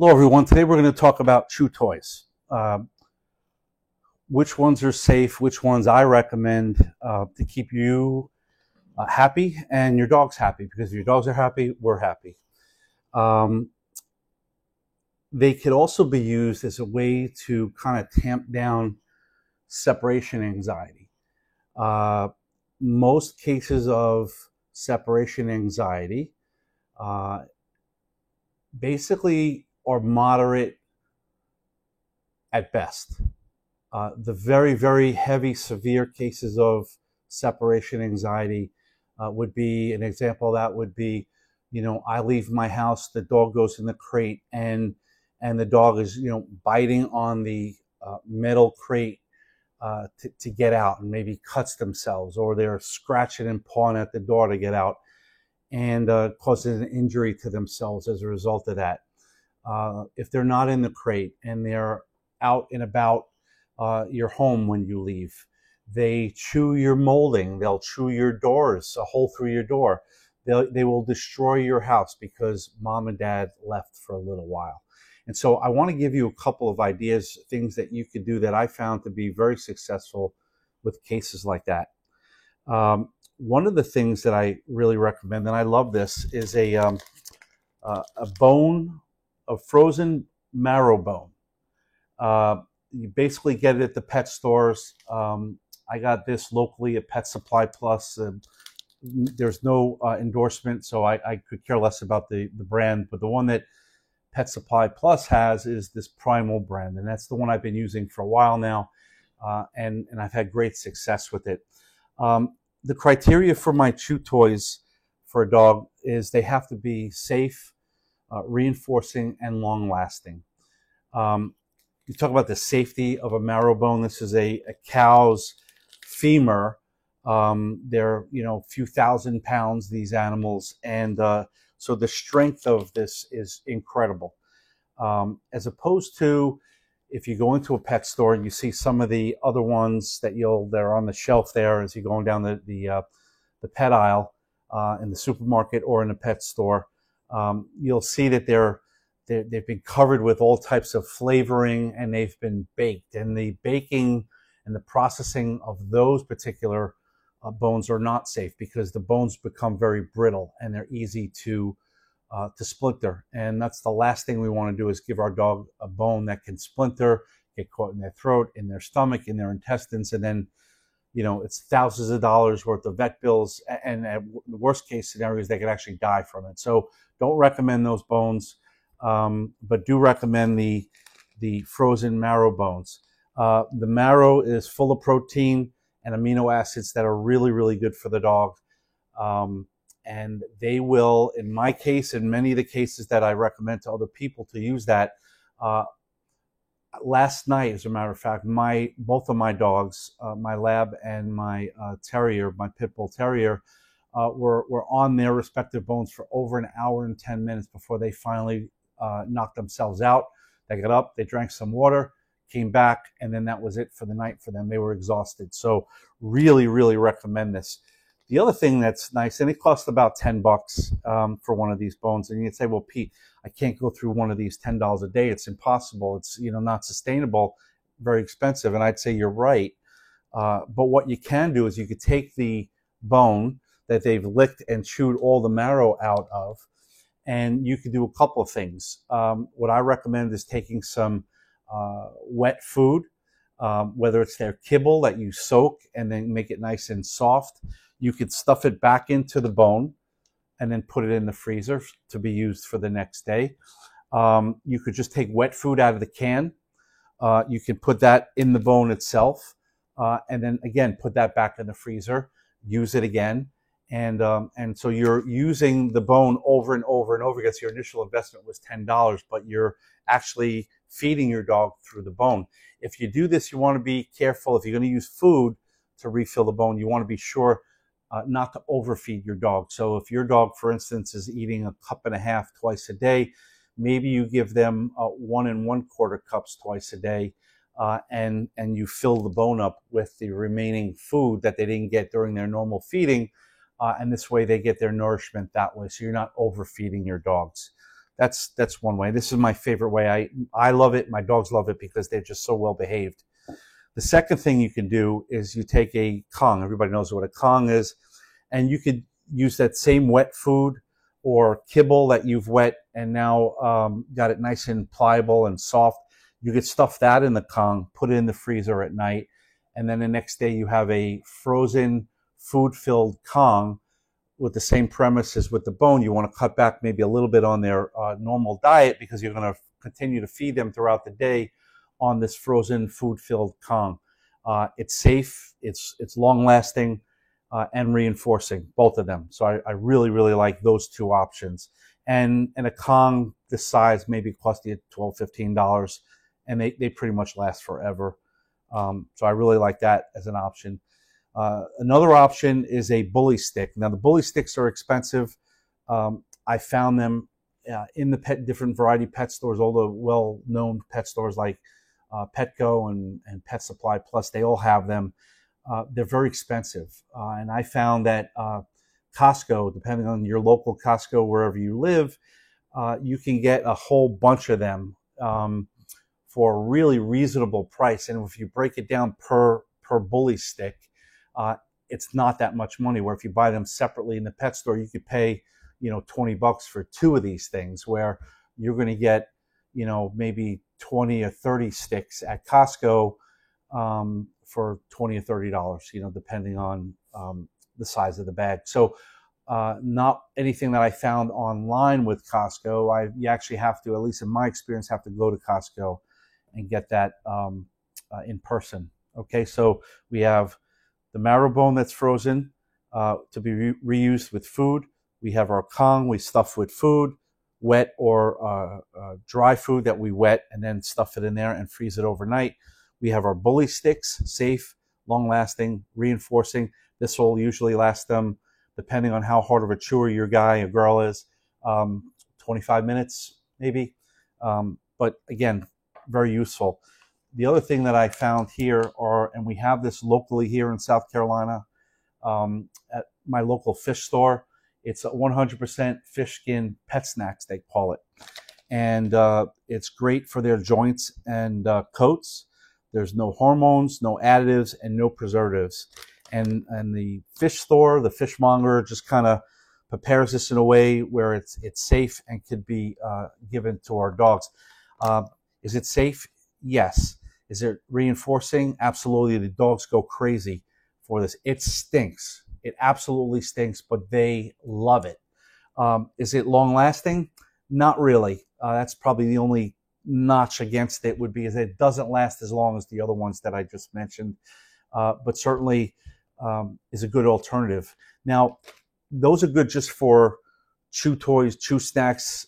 Hello, everyone. Today we're going to talk about chew toys. Which ones are safe, which ones I recommend to keep you happy and your dogs happy, because if your dogs are happy, we're happy. Um, they could also be used as a way to kind of tamp down separation anxiety. Uh, Most cases of separation anxiety uh, basically are moderate at best. The very, very heavy, severe cases of separation anxiety would be an example of that would be, I leave my house, the dog goes in the crate, and the dog is, biting on the metal crate to get out, and maybe cuts themselves, or they're scratching and pawing at the door to get out, and causes an injury to themselves as a result of that. If they're not in the crate and they're out and about your home when you leave, they chew your molding, they'll chew your doors, a hole through your door. They will destroy your house because mom and dad left for a little while. And so I want to give you a couple of ideas, things that you could do that I found to be very successful with cases like that. One of the things that I really recommend, and I love this, is a bone, a frozen marrow bone. You basically get it at the pet stores. I got this locally at Pet Supply Plus. There's no endorsement, so I could care less about the brand. But the one that Pet Supply Plus has is this Primal brand, and that's the one I've been using for a while now, and I've had great success with it. The criteria for my chew toys for a dog is they have to be safe, reinforcing, and long-lasting. You talk about the safety of a marrow bone. This is a cow's femur. They're, a few thousand pounds, these animals, and so the strength of this is incredible. As opposed to if you go into a pet store and you see some of the other ones that are on the shelf there as you're going down the pet aisle in the supermarket or in a pet store, you'll see that they've been covered with all types of flavoring, and they've been baked. And the baking and the processing of those particular bones are not safe because the bones become very brittle and they're easy to splinter. And that's the last thing we want to do, is give our dog a bone that can splinter, get caught in their throat, in their stomach, in their intestines, and then it's thousands of dollars worth of vet bills, and the worst case scenario is they could actually die from it. So don't recommend those bones, but do recommend the frozen marrow bones. The marrow is full of protein and amino acids that are really, really good for the dog. And they will, in my case, in many of the cases that I recommend to other people to use that, last night, as a matter of fact, both of my dogs, my lab and my terrier, my pit bull terrier, were on their respective bones for over an hour and 10 minutes before they finally knocked themselves out. They got up, they drank some water, came back, and then that was it for the night for them. They were exhausted. So really, really recommend this. The other thing that's nice, and it costs about $10 for one of these bones. And you'd say, well, Pete, I can't go through one of these $10 a day. It's impossible. It's not sustainable, very expensive. And I'd say you're right. But what you can do is you could take the bone that they've licked and chewed all the marrow out of, and you could do a couple of things. What I recommend is taking some wet food, whether it's their kibble that you soak and then make it nice and soft. You could stuff it back into the bone and then put it in the freezer to be used for the next day. You could just take wet food out of the can. You can put that in the bone itself, and then again put that back in the freezer. Use it again, and so you're using the bone over and over and over again. So your initial investment was $10, but you're actually feeding your dog through the bone. If you do this, you want to be careful. If you're going to use food to refill the bone, you want to be sure not to overfeed your dog. So if your dog, for instance, is eating a cup and a half twice a day, maybe you give them 1 1/4 cups twice a day, and you fill the bone up with the remaining food that they didn't get during their normal feeding, and this way they get their nourishment that way. So you're not overfeeding your dogs. that's one way. This is my favorite way. I love it. My dogs love it because they're just so well behaved. The second thing you can do is you take a Kong. Everybody knows what a Kong is, and you could use that same wet food or kibble that you've wet and now got it nice and pliable and soft. You could stuff that in the Kong, put it in the freezer at night, and then the next day you have a frozen food-filled Kong with the same premise as with the bone. You want to cut back maybe a little bit on their normal diet because you're going to continue to feed them throughout the day on this frozen food-filled Kong. It's safe, it's long-lasting, and reinforcing, both of them. So I really, really like those two options. And a Kong this size maybe cost you $12, $15, and they pretty much last forever. So I really like that as an option. Another option is a bully stick. Now the bully sticks are expensive. I found them in the different variety pet stores, all the well-known pet stores like Petco and Pet Supply Plus. They all have them. They're very expensive. And I found that Costco, depending on your local Costco, wherever you live, you can get a whole bunch of them for a really reasonable price. And if you break it down per bully stick, it's not that much money. Where if you buy them separately in the pet store, you could pay, $20 for two of these things, where you're going to get, maybe 20 or 30 sticks at Costco for $20 or $30, depending on the size of the bag. So not anything that I found online with Costco. You actually have to, at least in my experience, have to go to Costco and get that in person. Okay, so we have the marrow bone that's frozen to be reused with food. We have our Kong we stuff with food, wet or dry food that we wet and then stuff it in there and freeze it overnight. We have our bully sticks, safe, long-lasting, reinforcing. This will usually last them, depending on how hard of a chewer your guy or girl is, 25 minutes maybe. But again, very useful. The other thing that I found here and we have this locally here in South Carolina at my local fish store. It's a 100% fish skin pet snacks, they call it. And it's great for their joints and coats. There's no hormones, no additives, and no preservatives. And the fish store, the fishmonger, just kind of prepares this in a way where it's safe and could be given to our dogs. Is it safe? Yes. Is it reinforcing? Absolutely. The dogs go crazy for this. It stinks. It absolutely stinks, but they love it. Is it long lasting? Not really. That's probably the only notch against it would be is it doesn't last as long as the other ones that I just mentioned, but certainly is a good alternative. Now, those are good just for chew toys, chew snacks,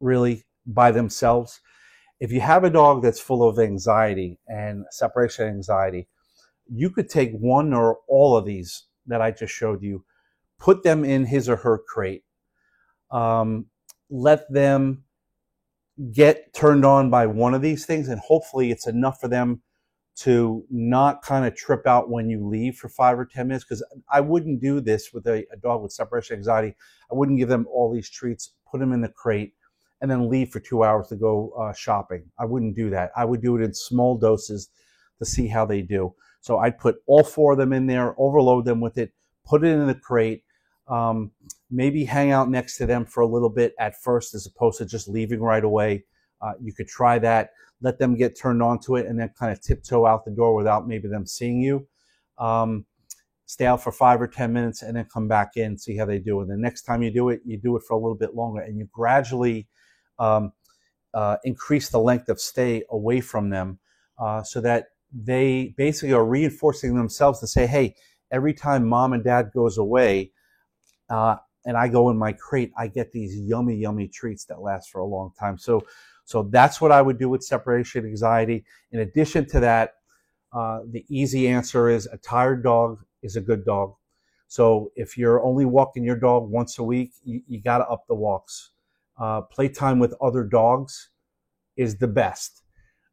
really by themselves. If you have a dog that's full of anxiety and separation anxiety, you could take one or all of these that I just showed you, put them in his or her crate, let them get turned on by one of these things, and hopefully it's enough for them to not kind of trip out when you leave for 5 or 10 minutes, because I wouldn't do this with a dog with separation anxiety. I wouldn't give them all these treats, put them in the crate, and then leave for 2 hours to go shopping. I wouldn't do that. I would do it in small doses to see how they do. So I'd put all 4 of them in there, overload them with it, put it in the crate, maybe hang out next to them for a little bit at first as opposed to just leaving right away. You could try that. Let them get turned on to it and then kind of tiptoe out the door without maybe them seeing you. Stay out for 5 or 10 minutes and then come back in, see how they do. And the next time you do it for a little bit longer, and you gradually increase the length of stay away from them so that they basically are reinforcing themselves to say, hey, every time mom and dad goes away and I go in my crate, I get these yummy, yummy treats that last for a long time. So that's what I would do with separation anxiety. In addition to that, the easy answer is a tired dog is a good dog. So if you're only walking your dog once a week, you got to up the walks. Playtime with other dogs is the best.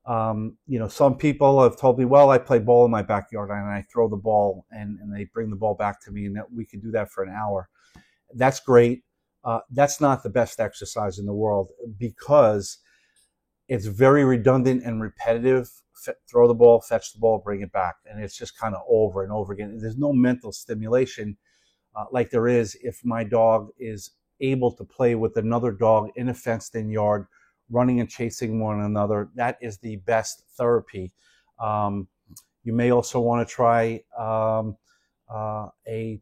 Some people have told me, well, I play ball in my backyard and I throw the ball and they bring the ball back to me and that we can do that for an hour. That's great. That's not the best exercise in the world because it's very redundant and repetitive. Throw the ball, fetch the ball, bring it back. And it's just kind of over and over again. There's no mental stimulation like there is if my dog is able to play with another dog in a fenced-in yard, running and chasing one another. That is the best therapy. You may also want to try a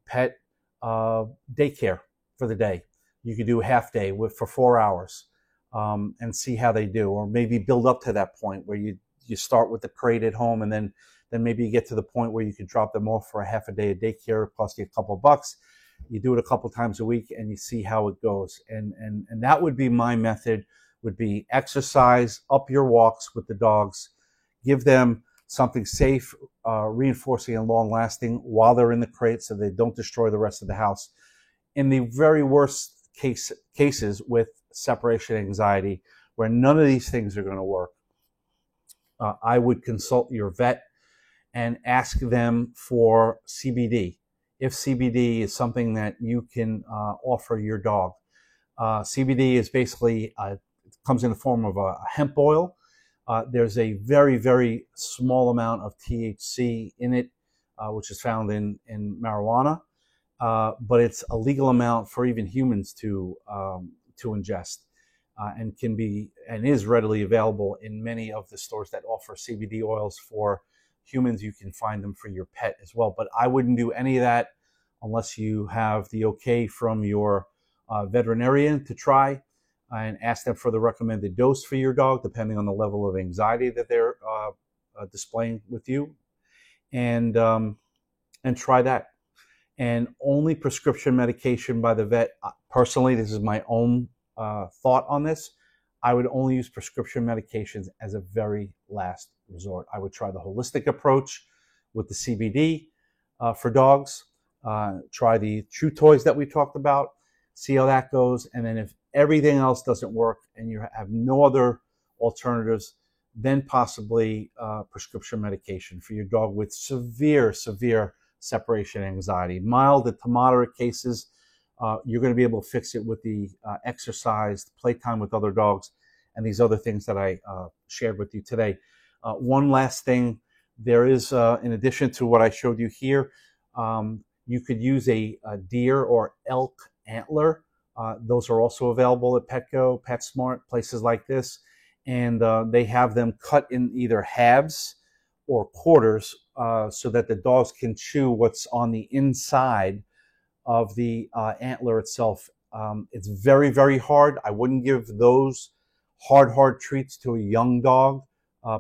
pet daycare for the day. You could do a half day for 4 hours and see how they do, or maybe build up to that point where you start with the crate at home, and then maybe you get to the point where you can drop them off for a half a day of daycare, cost you a couple bucks. You do it a couple times a week and you see how it goes. And that would be my method, would be exercise, up your walks with the dogs, give them something safe, reinforcing and long lasting while they're in the crate so they don't destroy the rest of the house. In the very worst cases with separation anxiety, where none of these things are going to work, I would consult your vet and ask them for CBD. If CBD is something that you can offer your dog. CBD is basically, comes in the form of a hemp oil. There's a very, very small amount of THC in it, which is found in marijuana, but it's a legal amount for even humans to ingest, and can be and is readily available in many of the stores that offer CBD oils for humans. You can find them for your pet as well, but I wouldn't do any of that unless you have the okay from your veterinarian to try, and ask them for the recommended dose for your dog, depending on the level of anxiety that they're displaying with you, and try that. And only prescription medication by the vet. Personally, this is my own thought on this. I would only use prescription medications as a very last resort. I would try the holistic approach with the CBD for dogs. Try the chew toys that we talked about. See how that goes. And then if everything else doesn't work and you have no other alternatives, then possibly prescription medication for your dog with severe separation anxiety. Mild to moderate cases, you're going to be able to fix it with the exercise, playtime with other dogs, and these other things that I shared with you today. One last thing, there is, in addition to what I showed you here, you could use a deer or elk antler. Those are also available at Petco, PetSmart, places like this. And they have them cut in either halves or quarters so that the dogs can chew what's on the inside of the antler itself. It's very, very hard. I wouldn't give those hard treats to a young dog.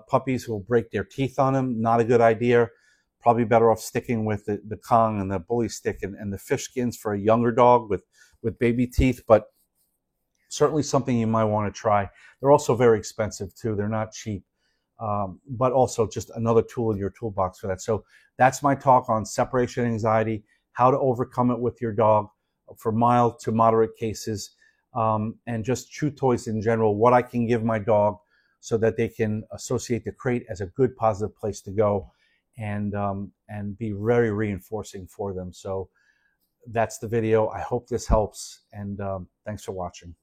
Puppies will break their teeth on them. Not a good idea. Probably better off sticking with the Kong and the bully stick and the fish skins for a younger dog with baby teeth, but certainly something you might want to try. They're also very expensive too. They're not cheap, but also just another tool in your toolbox for that. So that's my talk on separation anxiety, how to overcome it with your dog for mild to moderate cases, and just chew toys in general, what I can give my dog so that they can associate the crate as a good, positive place to go, and be very reinforcing for them. So that's the video. I hope this helps, and thanks for watching.